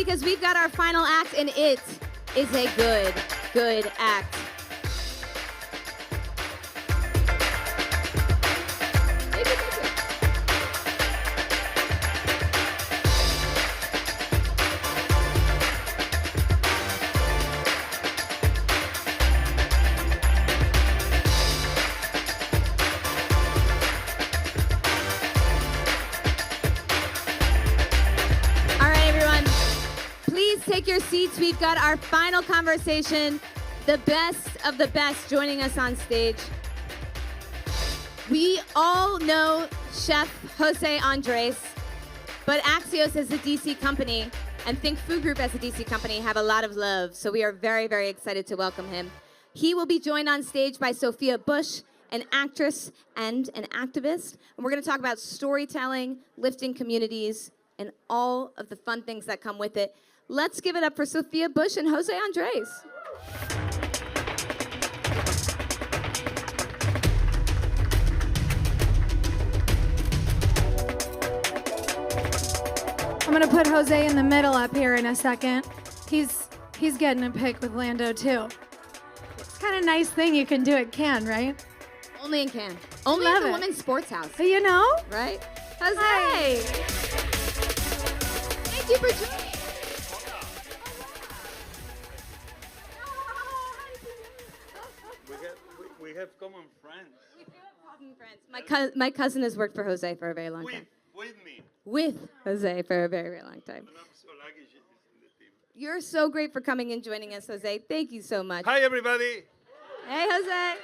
because we've got our final act, and it is a good act. Take your seats. We've got our final conversation. The best of the best joining us on stage. We all know Chef José Andrés, but Axios as a DC company and Think Food Group as a DC company have a lot of love, so we are very, very excited to welcome him. He will be joined on stage by Sophia Bush, an actress and an activist, and we're going to talk about storytelling, lifting communities, and all of the fun things that come with it. Let's give it up for Sophia Bush and José Andrés. I'm gonna put José in the middle up here in a second. He's getting a pic with Lando too. It's kind of nice thing you can do at Cannes, right? Only in Cannes. Only at the Women's Sports House. But you know? Right? José! Hi. Thank you for joining. We have common friends. We do have common friends. My cousin has worked for José for a very long time. With me. With José for a very, very long time. And I'm so lucky she's in the team. You're so great for coming and joining us, José. Thank you so much. Hi, everybody. Hey, José.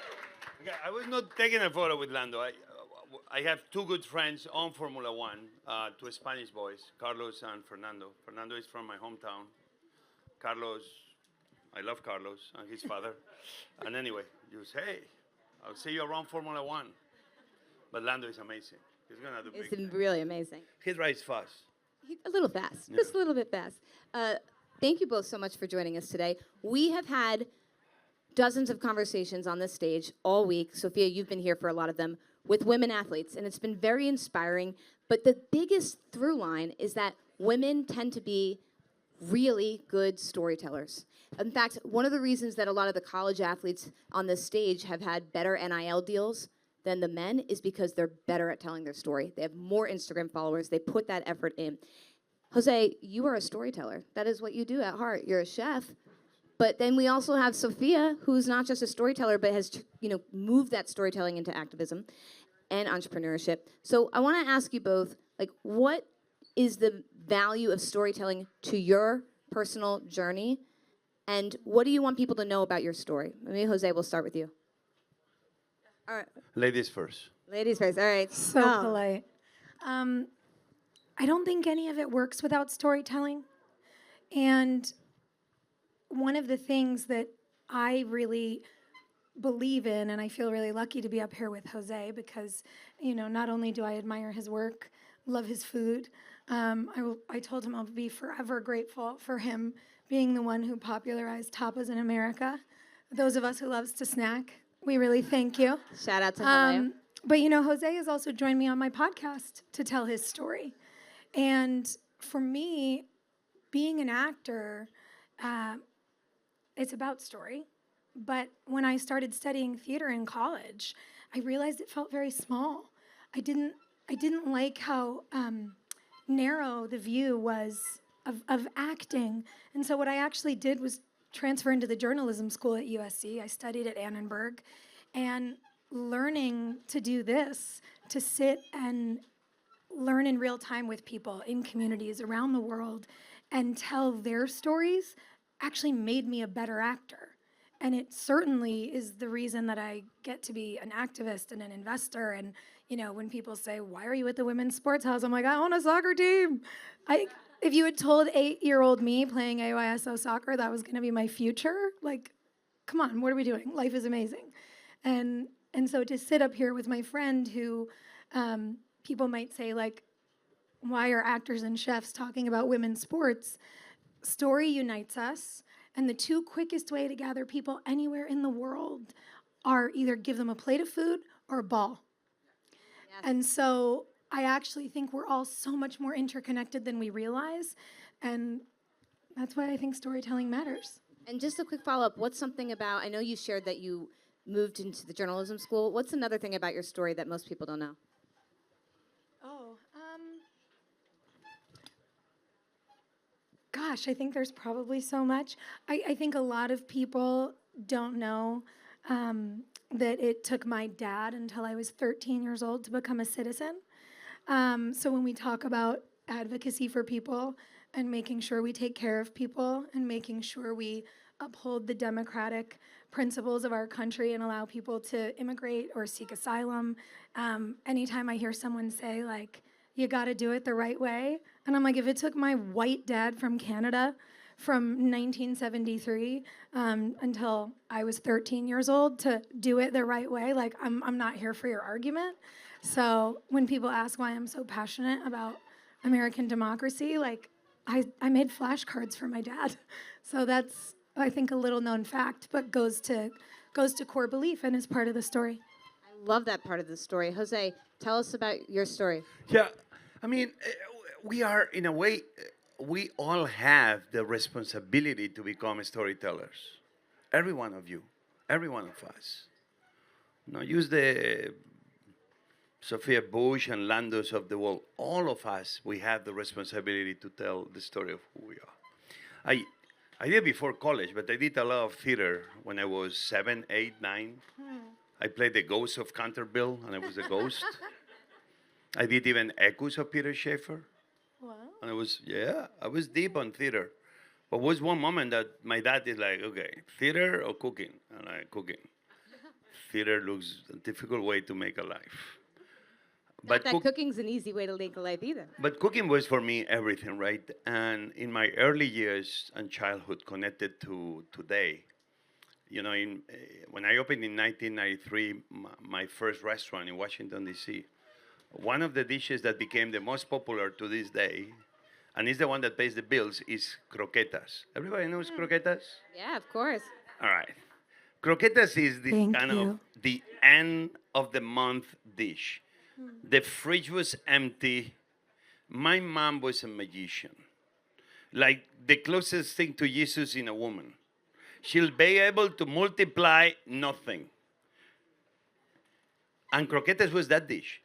Okay, I was not taking a photo with Lando. I have two good friends on Formula One, two Spanish boys, Carlos and Fernando. Fernando is from my hometown. Carlos, I love Carlos and his father. And anyway, you say, hey, I'll see you around Formula One. But Lando is amazing. He's going to do big things. It's really amazing. He drives fast. A little fast, Yeah. just a little bit fast. Thank you both so much for joining us today. We have had dozens of conversations on this stage all week. Sophia, you've been here for a lot of them, with women athletes, and it's been very inspiring. But the biggest through line is that women tend to be really good storytellers. In fact, one of the reasons that a lot of the college athletes on this stage have had better NIL deals than the men is because they're better at telling their story. They have more Instagram followers. They put that effort in. José, you are a storyteller. That is what you do at heart. You're a chef. But then we also have Sophia, who's not just a storyteller, but has moved that storytelling into activism and entrepreneurship. So I want to ask you both, what is the value of storytelling to your personal journey? And what do you want people to know about your story? Maybe, José, we'll start with you. All right. Ladies first. Ladies first. All right. So polite. I don't think any of it works without storytelling. And one of the things that I really believe in, and I feel really lucky to be up here with José because, not only do I admire his work, love his food, I told him I'll be forever grateful for him being the one who popularized tapas in America. Those of us who loves to snack, we really thank you. Shout out to José. But José has also joined me on my podcast to tell his story. And for me, being an actor, it's about story. But when I started studying theater in college, I realized it felt very small. I didn't like how narrow the view was of acting. And so what I actually did was transfer into the journalism school at USC. I studied at Annenberg, and learning to do this, to sit and learn in real time with people in communities around the world and tell their stories actually made me a better actor. And it certainly is the reason that I get to be an activist and an investor. And, when people say, why are you at the Women's Sports House? I'm like, I own a soccer team. If you had told 8-year-old me playing AYSO soccer that was going to be my future, come on, what are we doing? Life is amazing. And so to sit up here with my friend who people might say, why are actors and chefs talking about women's sports? Story unites us. And the two quickest way to gather people anywhere in the world are either give them a plate of food or a ball. Yes. And so I actually think we're all so much more interconnected than we realize. And that's why I think storytelling matters. And just a quick follow-up, what's something about, I know you shared that you moved into the journalism school. What's another thing about your story that most people don't know? Oh, gosh, I think there's probably so much. I think a lot of people don't know that it took my dad until I was 13 years old to become a citizen. So when we talk about advocacy for people and making sure we take care of people and making sure we uphold the democratic principles of our country and allow people to immigrate or seek asylum, anytime I hear someone say, like, you got to do it the right way, and I'm like, if it took my white dad from Canada from 1973 until I was 13 years old to do it the right way, like, I'm not here for your argument. So when people ask why I'm so passionate about American democracy, like, I made flashcards for my dad. So that's, I think, a little known fact, but goes to core belief and is part of the story. I love that part of the story. Jose, tell us about your story. Yeah, I mean, we are, in a way, we all have the responsibility to become storytellers. Every one of you, every one of us. Now, use the Sophia Bush and Landos of the world. All of us, we have the responsibility to tell the story of who we are. I did before college, but I did a lot of theater when I was 7, 8, 9. I played the ghost of Canterville, and I was a ghost. I did even Echoes of Peter Schaefer. Wow. And I was deep on theater. But was one moment that my dad is like, okay, theater or cooking? And I, cooking. Theater looks a difficult way to make a life. Not that cooking's an easy way to make a life either. But cooking was for me everything, right? And in my early years and childhood connected to today, you know, when I opened in 1993, my first restaurant in Washington, D.C., one of the dishes that became the most popular to this day, and is the one that pays the bills, is croquetas. Everybody knows croquetas? Yeah, of course. All right. Croquetas is the Thank kind you. of the end of the month dish. The fridge was empty. My mom was a magician. Like the closest thing to Jesus in a woman. She'll be able to multiply nothing. And croquetas was that dish.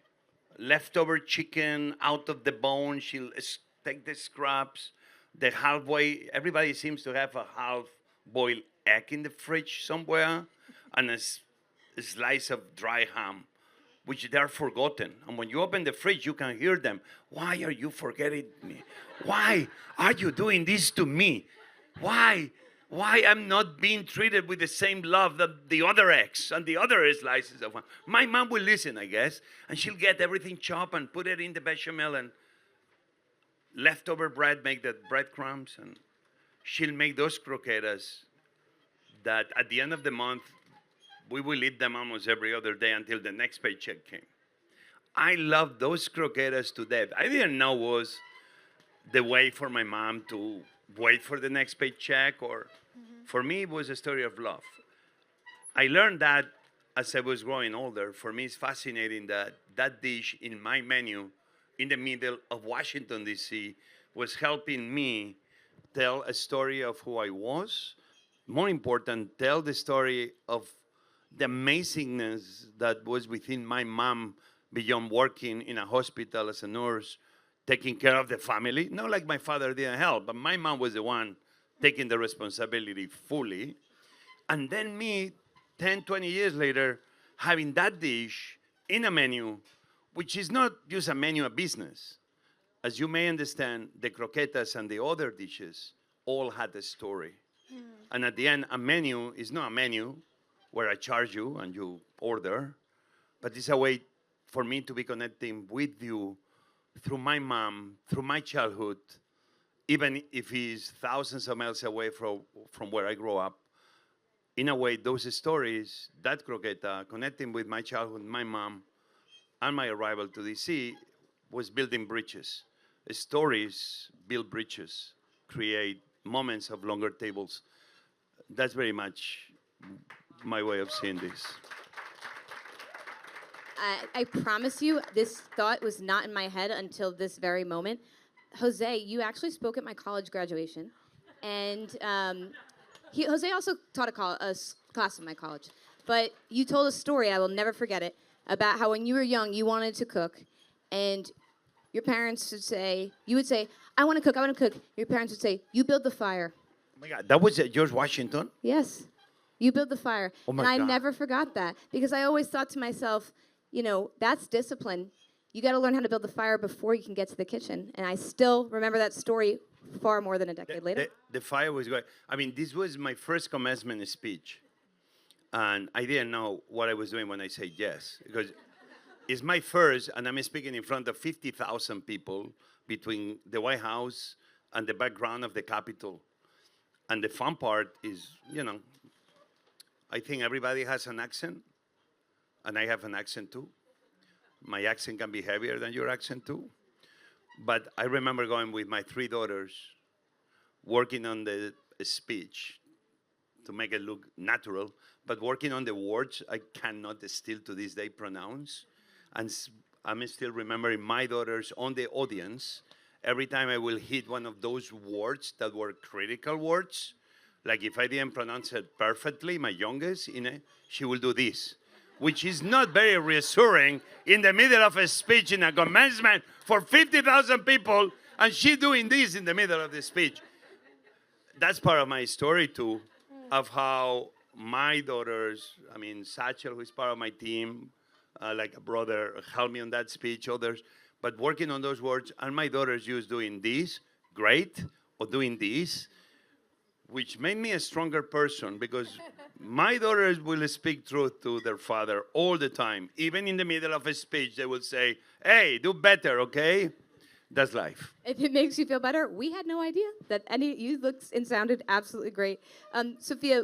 Leftover chicken out of the bone. She'll take the scraps, the halfway. Everybody seems to have a half-boiled egg in the fridge somewhere, and a slice of dry ham, which they're forgotten. And when you open the fridge, you can hear them. Why are you forgetting me? Why are you doing this to me? Why I'm not being treated with the same love that the other eggs and the other slices of one? My mom will listen, I guess, and she'll get everything chopped and put it in the bechamel and leftover bread, make the breadcrumbs, and she'll make those croquetas that at the end of the month, we will eat them almost every other day until the next paycheck came. I love those croquetas to death. I didn't know was the way for my mom to wait for the next paycheck, or for me, it was a story of love. I learned that as I was growing older. For me, it's fascinating that that dish in my menu in the middle of Washington, D.C., was helping me tell a story of who I was. More important, tell the story of the amazingness that was within my mom beyond working in a hospital as a nurse, taking care of the family. Not like my father didn't help, but my mom was the one taking the responsibility fully. And then me, 10, 20 years later, having that dish in a menu, which is not just a menu of business. As you may understand, the croquetas and the other dishes all had a story. And at the end, a menu is not a menu where I charge you and you order, but it's a way for me to be connecting with you through my mom, through my childhood, even if he's thousands of miles away from where I grew up. In a way, those stories, that croqueta, connecting with my childhood, my mom, and my arrival to DC, was building bridges. Stories build bridges, create moments of longer tables. That's very much my way of seeing this. I promise you, this thought was not in my head until this very moment. Jose, you actually spoke at my college graduation. And Jose also taught a class in my college. But you told a story, I will never forget it, about how when you were young, you wanted to cook, and your parents would say, you would say, I want to cook, I want to cook. Your parents would say, you build the fire. Oh my God, that was George Washington? Yes, you build the fire. Oh my and I God. never forgot that because I always thought to myself, you know, that's discipline. You got to learn how to build the fire before you can get to the kitchen. And I still remember that story far more than a decade later. The fire was going. I mean, this was my first commencement speech. And I didn't know what I was doing when I said yes. Because it's my first, and I'm speaking in front of 50,000 people between the White House and the background of the Capitol. And the fun part is, you know, I think everybody has an accent, and I have an accent too. My accent can be heavier than your accent too. But I remember going with my 3 daughters, working on the speech to make it look natural, but working on the words I cannot still to this day pronounce. And I'm still remembering my daughters on the audience. Every time I will hit one of those words that were critical words, like if I didn't pronounce it perfectly, my youngest, she will do this, which is not very reassuring in the middle of a speech in a commencement for 50,000 people, and she doing this in the middle of the speech. That's part of my story too, of how my daughters, I mean, Satchel, who is part of my team, like a brother, helped me on that speech, others, but working on those words, and my daughters used doing this, great, or doing this, which made me a stronger person because my daughters will speak truth to their father all the time. Even in the middle of a speech, they will say, hey, do better, okay? That's life. If it makes you feel better, we had no idea that you looked and sounded absolutely great. Sophia,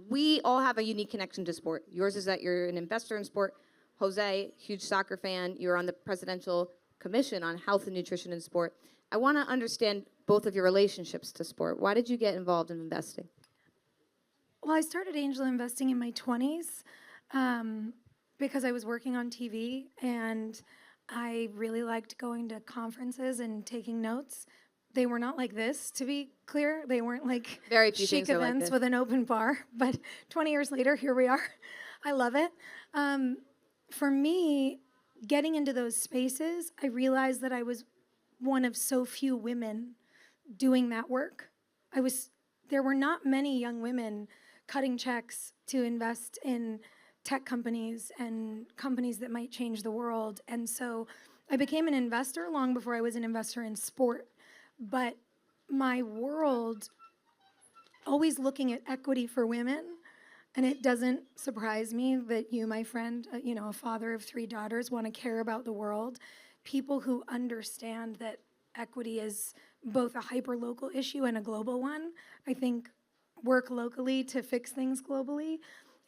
we all have a unique connection to sport. Yours is that you're an investor in sport. Jose, huge soccer fan. You're on the Presidential Commission on Health and Nutrition in Sport. I want to understand both of your relationships to sport. Why did you get involved in investing? Well, I started angel investing in my 20s because I was working on TV, and I really liked going to conferences and taking notes. They were not like this, to be clear. They weren't like Very few chic things are like events this. with an open bar. But 20 years later, here we are. I love it. For me, getting into those spaces, I realized that I was one of so few women doing that work. There were not many young women cutting checks to invest in tech companies and companies that might change the world. And so I became an investor long before I was an investor in sport. But my world, always looking at equity for women, and it doesn't surprise me that you, my friend, a father of 3 daughters, want to care about the world. People who understand that equity is both a hyper-local issue and a global one, I think, work locally to fix things globally.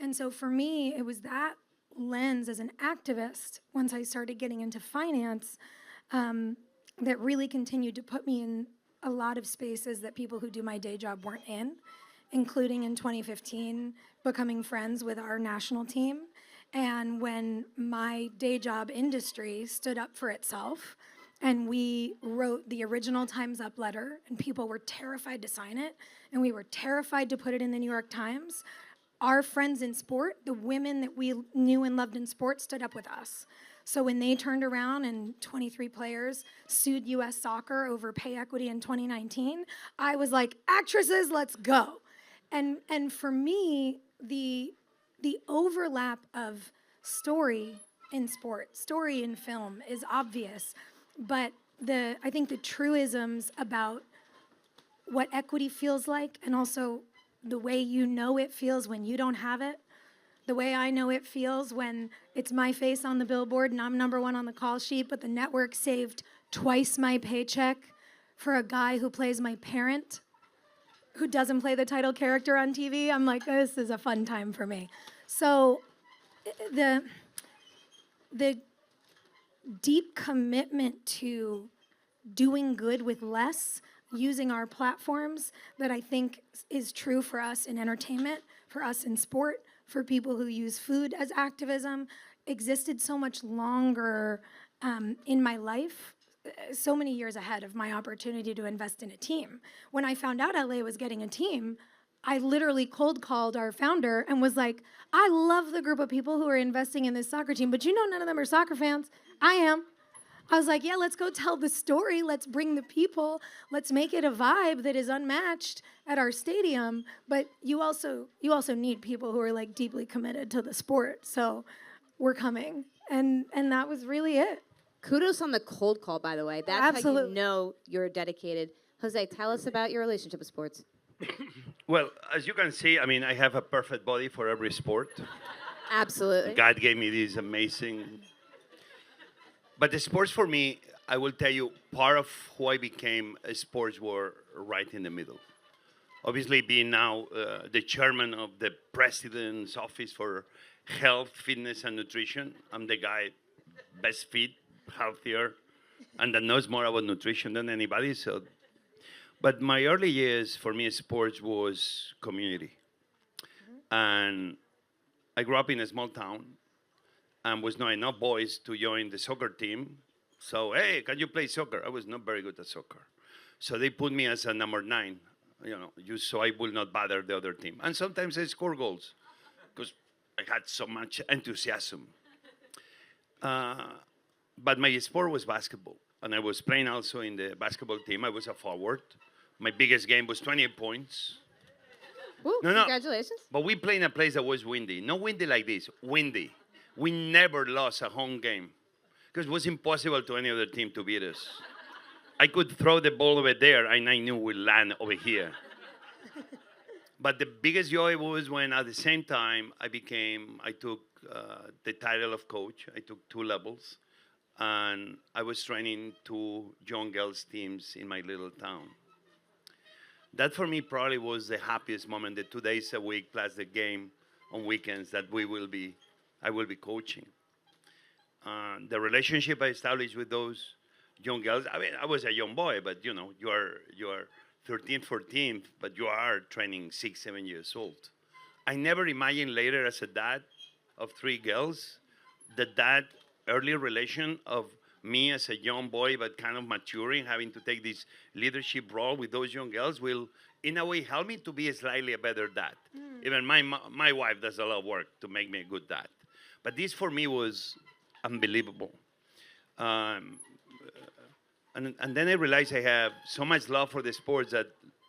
And so for me, it was that lens as an activist, once I started getting into finance, that really continued to put me in a lot of spaces that people who do my day job weren't in, including in 2015, becoming friends with our national team. And when my day job industry stood up for itself, and we wrote the original Time's Up letter, and people were terrified to sign it, and we were terrified to put it in the New York Times, our friends in sport, the women that we knew and loved in sport, stood up with us. So when they turned around and 23 players sued U.S. Soccer over pay equity in 2019, I was like, actresses, let's go. And for me, the overlap of story in sport, story in film is obvious, but I think the truisms about what equity feels like, and also the way you know it feels when you don't have it, the way I know it feels when it's my face on the billboard and I'm number 1 on the call sheet, but the network saved twice my paycheck for a guy who plays my parent, who doesn't play the title character on TV. I'm like, this is a fun time for me. So the deep commitment to doing good with less, using our platforms, that I think is true for us in entertainment, for us in sport, for people who use food as activism, existed so much longer in my life so many years ahead of my opportunity to invest in a team. When I found out LA was getting a team, I literally cold called our founder and was like, I love the group of people who are investing in this soccer team, but you know none of them are soccer fans. I am. I was like, yeah, let's go tell the story. Let's bring the people. Let's make it a vibe that is unmatched at our stadium. But you also need people who are like deeply committed to the sport. So we're coming. And that was really it. Kudos on the cold call, by the way. That's how you Absolutely. know you're dedicated. Jose, tell us about your relationship with sports. Well, as you can see, I mean, I have a perfect body for every sport. Absolutely. God gave me this amazing. But the sports for me, I will tell you, part of who I became, sports were right in the middle. Obviously, being now the chairman of the president's office for health, fitness, and nutrition, I'm the guy best fit, healthier, and that knows more about nutrition than anybody. So, but my early years for me, sports was community, and I grew up in a small town, and was not enough boys to join the soccer team. So, hey, can you play soccer? I was not very good at soccer, so they put me as a number 9, just so I will not bother the other team. And sometimes I score goals because I had so much enthusiasm. But my sport was basketball, and I was playing also in the basketball team. I was a forward. My biggest game was 28 points. Woo, No. congratulations. But we played in a place that was windy. Not windy like this, windy. We never lost a home game because it was impossible to any other team to beat us. I could throw the ball over there, and I knew we'd land over here. But the biggest joy was when, at the same time, I took the title of coach. I took 2 levels, and I was training 2 young girls teams in my little town. That for me probably was the happiest moment, the 2 days a week plus the game on weekends that I will be coaching. The relationship I established with those young girls, I mean, I was a young boy, but you are 13, 14, but you are training 6, 7 years old. I never imagined later as a dad of 3 girls that early relation of me as a young boy, but kind of maturing, having to take this leadership role with those young girls will, in a way, help me to be slightly a better dad. Even my wife does a lot of work to make me a good dad. But this for me was unbelievable. And then I realized I have so much love for the sports that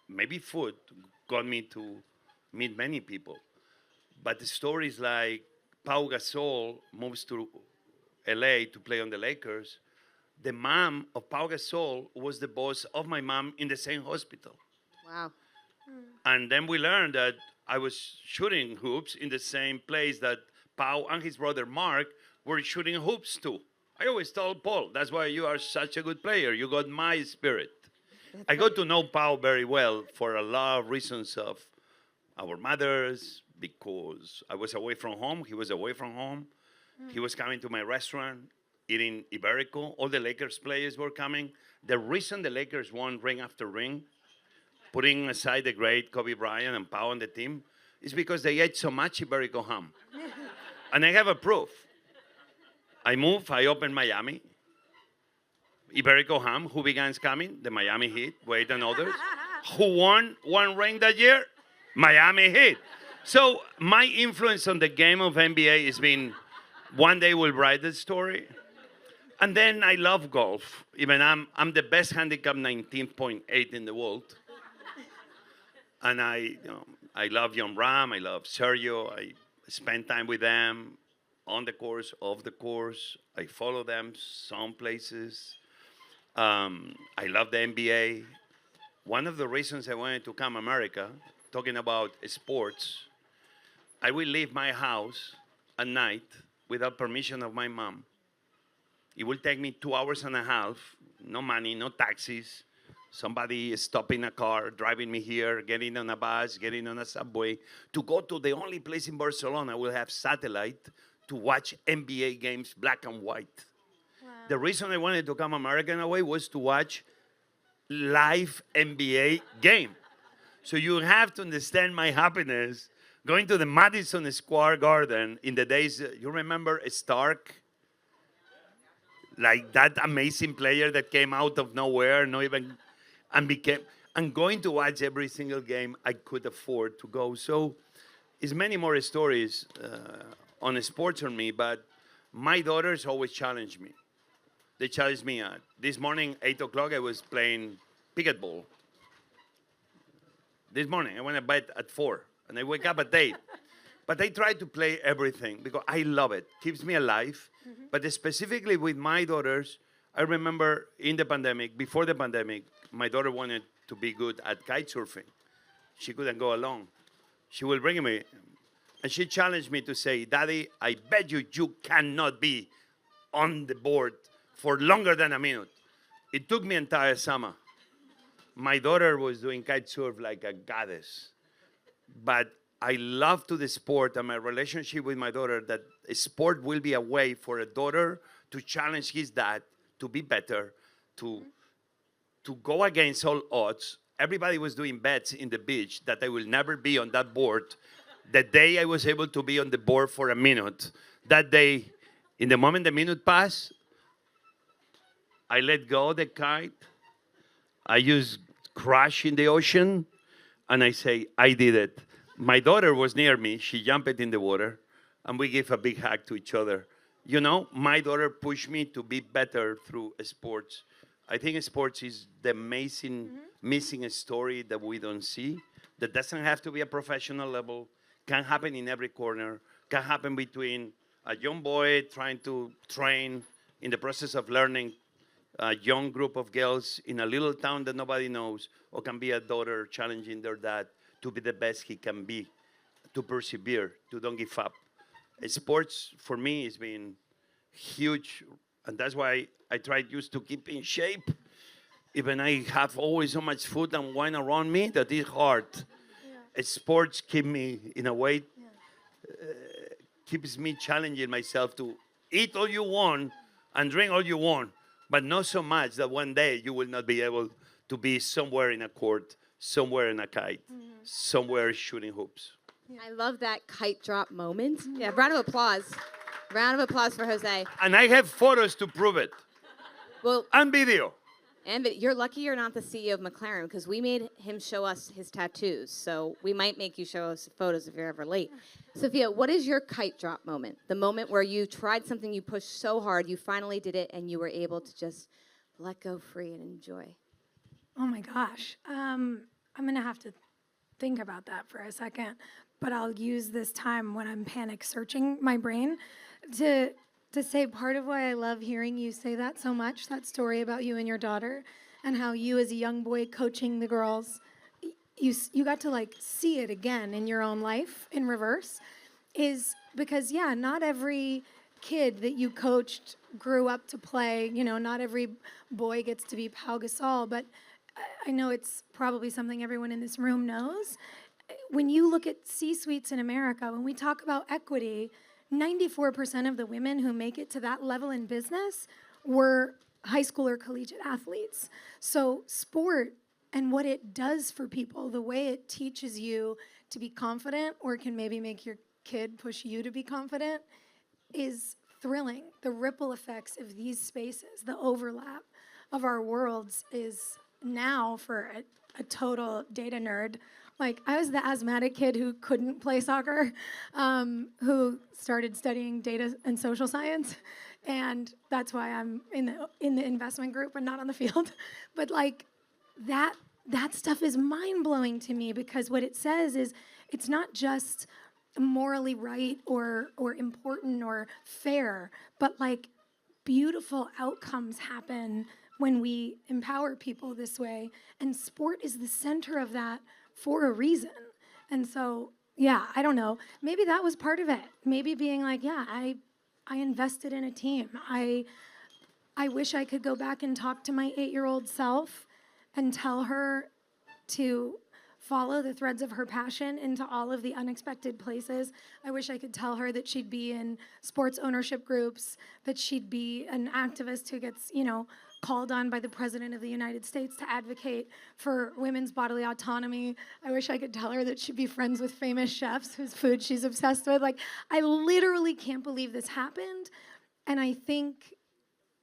maybe food got me to meet many people. But the stories like Pau Gasol moves to LA to play on the Lakers. The mom of Pau Gasol was the boss of my mom in the same hospital. Wow. And then we learned that I was shooting hoops in the same place that Pau and his brother Mark were shooting hoops too. I always told Paul, that's why you are such a good player. You got my spirit. I got to know Pau very well for a lot of reasons of our mothers, because I was away from home. He was away from home. He was coming to my restaurant, eating Iberico. All the Lakers players were coming. The reason the Lakers won ring after ring, putting aside the great Kobe Bryant and Pau on the team, is because they ate so much Iberico ham. And I have a proof. I opened Miami. Iberico ham, who began coming? The Miami Heat, Wade and others. Who won 1 ring that year? Miami Heat. So my influence on the game of NBA has been, one day we'll write the story. And then I love golf. Even I'm the best handicap 19.8 in the world. And I love John Ram, I love Sergio. I spend time with them on the course, off the course. I follow them some places. I love the NBA. One of the reasons I wanted to come to America, talking about sports, I will leave my house at night without permission of my mom. It will take me 2 hours and a half, no money, no taxis. Somebody stopping a car, driving me here, getting on a bus, getting on a subway, to go to the only place in Barcelona I will have satellite to watch NBA games black and white. Wow. The reason I wanted to come American away was to watch live NBA game. So you have to understand my happiness going to the Madison Square Garden in the days, you remember Stark? like that amazing player that came out of nowhere, and going to watch every single game I could afford to go. So it's many more stories on sports on me, but my daughters always challenge me. They challenged me. This morning, 8 o'clock, I was playing pickleball. This morning, I went to bed at 4, and I wake up at 8. But I try to play everything because I love it. Keeps me alive. But specifically with my daughters, I remember in the pandemic, before the pandemic, my daughter wanted to be good at kite surfing. She couldn't go alone. She will bring me. And she challenged me to say, Daddy, I bet you cannot be on the board for longer than a minute. It took me entire summer. My daughter was doing kite surf like a goddess. But I love to the sport and my relationship with my daughter that sport will be a way for a daughter to challenge his dad to be better, to go against all odds. Everybody was doing bets in the beach that I will never be on that board. The day I was able to be on the board for a minute, that day, in the moment the minute passed, I let go the kite. I just crash in the ocean, and I say, I did it. My daughter was near me. She jumped in the water, and we gave a big hug to each other. You know, my daughter pushed me to be better through sports. I think sports is the amazing missing story that we don't see. That doesn't have to be a professional level. Can happen in every corner. Can happen between a young boy trying to train in the process of learning, a young group of girls in a little town that nobody knows, or can be a daughter challenging their dad to be the best he can be, to persevere, to don't give up. Sports, for me, has been huge, and that's why I try just to keep in shape. Even I have always so much food and wine around me that it's hard. Sports keep me, in a way, keeps me challenging myself to eat all you want and drink all you want, but not so much that one day you will not be able to be somewhere in a court, somewhere in a kite, somewhere shooting hoops. I love that kite drop moment. Yeah, round of applause. Round of applause for Jose. And I have photos to prove it, Well, and video. and you're lucky you're not the CEO of McLaren because we made him show us his tattoos. So we might make you show us photos if you're ever late. Sophia, what is your kite drop moment? The moment where you tried something, you pushed so hard, you finally did it, and you were able to just let go free and enjoy. Oh my gosh. I'm going to have to think about that for a second, but I'll use this time when I'm panic searching my brain to say part of why I love hearing you say that so much, that story about you and your daughter, and how you as a young boy coaching the girls, you got to like see it again in your own life in reverse, is because, yeah, not every kid that you coached grew up to play, you know, not every boy gets to be Pau Gasol, but I know it's probably something everyone in this room knows. When you look at C-suites in America, when we talk about equity, 94% of the women who make it to that level in business were high school or collegiate athletes. So sport and what it does for people, the way it teaches you to be confident or can maybe make your kid push you to be confident is thrilling. The ripple effects of these spaces, the overlap of our worlds is now for a total data nerd. Like, I was the asthmatic kid who couldn't play soccer, who started studying data and social science, and that's why I'm in the investment group and not on the field. But like that stuff is mind-blowing to me because what it says is it's not just morally right or important or fair, but like beautiful outcomes happen when we empower people this way, and sport is the center of that for a reason. And so, yeah, I don't know. Maybe that was part of it. Maybe being like, yeah, I invested in a team. I wish I could go back and talk to my 8-year-old self and tell her to follow the threads of her passion into all of the unexpected places. I wish I could tell her that she'd be in sports ownership groups, that she'd be an activist who gets, called on by the President of the United States to advocate for women's bodily autonomy. I wish I could tell her that she'd be friends with famous chefs whose food she's obsessed with. Like, I literally can't believe this happened. And I think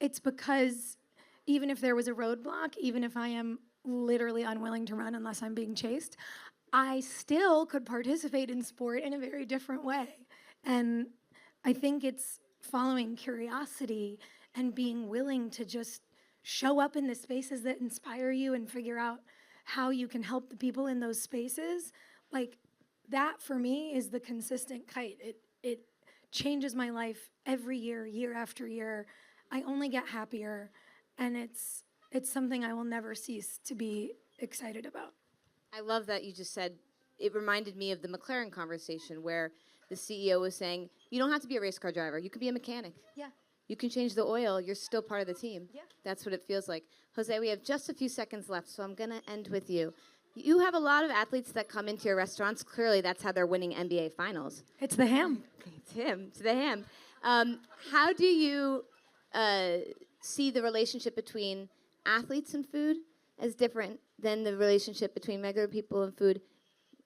it's because even if there was a roadblock, even if I am literally unwilling to run unless I'm being chased, I still could participate in sport in a very different way. And I think it's following curiosity and being willing to just show up in the spaces that inspire you and figure out how you can help the people in those spaces. Like, that for me is the consistent kite. It changes my life every year, year after year. I only get happier, and it's something I will never cease to be excited about. I love that you just said, it reminded me of the McLaren conversation where the CEO was saying, you don't have to be a race car driver. You could be a mechanic. Yeah. You can change the oil. You're still part of the team. Yeah. That's what it feels like. Jose, we have just a few seconds left, so I'm going to end with you. You have a lot of athletes that come into your restaurants. Clearly, that's how they're winning NBA finals. It's the ham. It's him. It's the ham. How do you see the relationship between athletes and food as different than the relationship between regular people and food?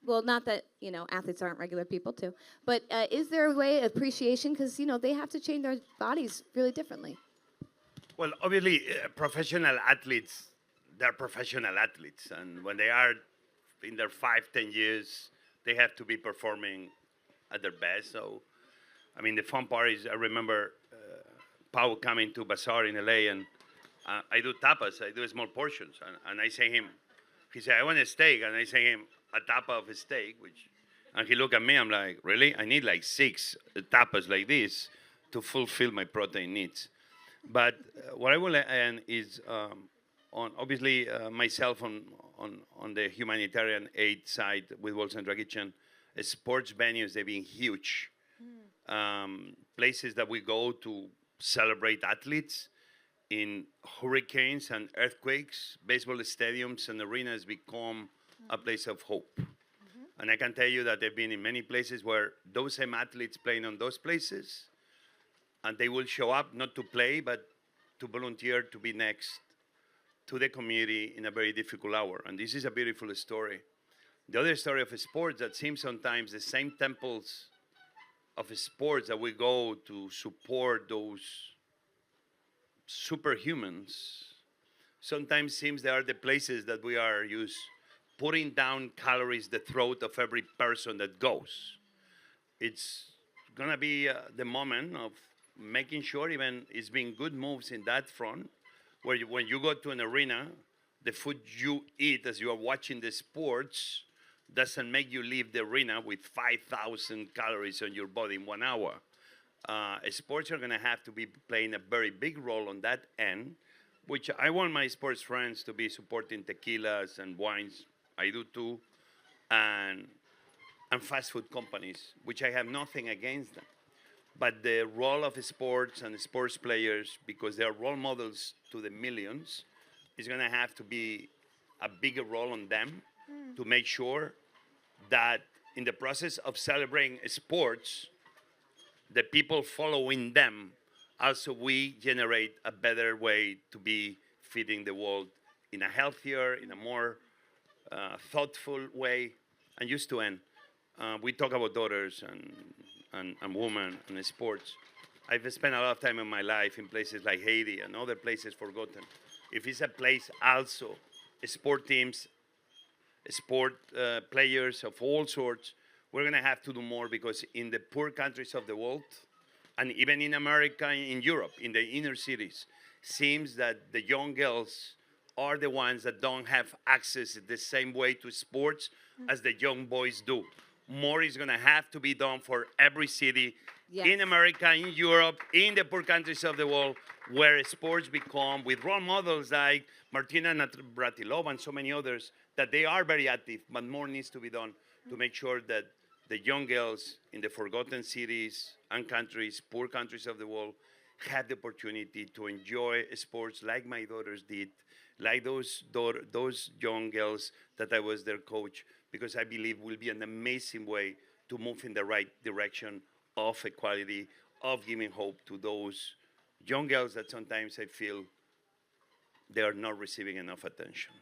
Well, not that, athletes aren't regular people too, but is there a way of appreciation? Because, they have to change their bodies really differently. Well, obviously, professional athletes, they're professional athletes. And when they are in their 5-10 years, they have to be performing at their best. So, the fun part is I remember Pau coming to Bazaar in LA, and I do tapas. I do small portions. And I say him, he said, I want a steak. And I say him, a tapa of a steak, and he looked at me, I'm like, really? I need like 6 tapas like this to fulfill my protein needs. But what I will end is on obviously myself on the humanitarian aid side with World Central Kitchen, sports venues, they've been huge. Places that we go to celebrate athletes in hurricanes and earthquakes, baseball stadiums and arenas become a place of hope. And I can tell you that they've been in many places where those same athletes playing on those places, and they will show up not to play, but to volunteer to be next to the community in a very difficult hour. And this is a beautiful story. The other story of sports that seems sometimes the same temples of sports that we go to support those superhumans, sometimes seems they are the places that we are used putting down calories the throat of every person that goes. It's gonna be the moment of making sure even it's been good moves in that front, where when you go to an arena, the food you eat as you are watching the sports doesn't make you leave the arena with 5,000 calories on your body in 1 hour. Sports are gonna have to be playing a very big role on that end, which I want my sports friends to be supporting tequilas and wines. I do too, and fast food companies, which I have nothing against them. But the role of sports and sports players, because they are role models to the millions, is going to have to be a bigger role on them to make sure that in the process of celebrating sports, the people following them, also we generate a better way to be feeding the world in a healthier, in a more thoughtful way. And just to end, we talk about daughters and women and sports. I've spent a lot of time in my life in places like Haiti and other places forgotten. If it's a place also, sport teams, sport players of all sorts, we're going to have to do more, because in the poor countries of the world, and even in America, in Europe, in the inner cities, seems that the young girls are the ones that don't have access the same way to sports as the young boys do. More is going to have to be done for every city in America, in Europe, in the poor countries of the world, where sports become, with role models like Martina Navratilova and so many others, that they are very active, but more needs to be done to make sure that the young girls in the forgotten cities and countries, poor countries of the world, have the opportunity to enjoy sports like my daughters did, like those young girls that I was their coach, because I believe will be an amazing way to move in the right direction of equality, of giving hope to those young girls that sometimes I feel they are not receiving enough attention.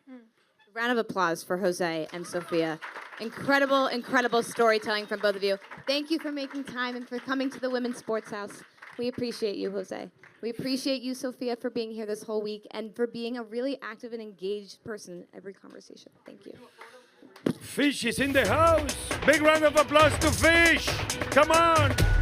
Round of applause for Jose and Sophia. Incredible, incredible storytelling from both of you. Thank you for making time and for coming to the Women's Sports House. We appreciate you, Jose. We appreciate you, Sophia, for being here this whole week and for being a really active and engaged person in every conversation. Thank you. Fish is in the house. Big round of applause to Fish. Come on.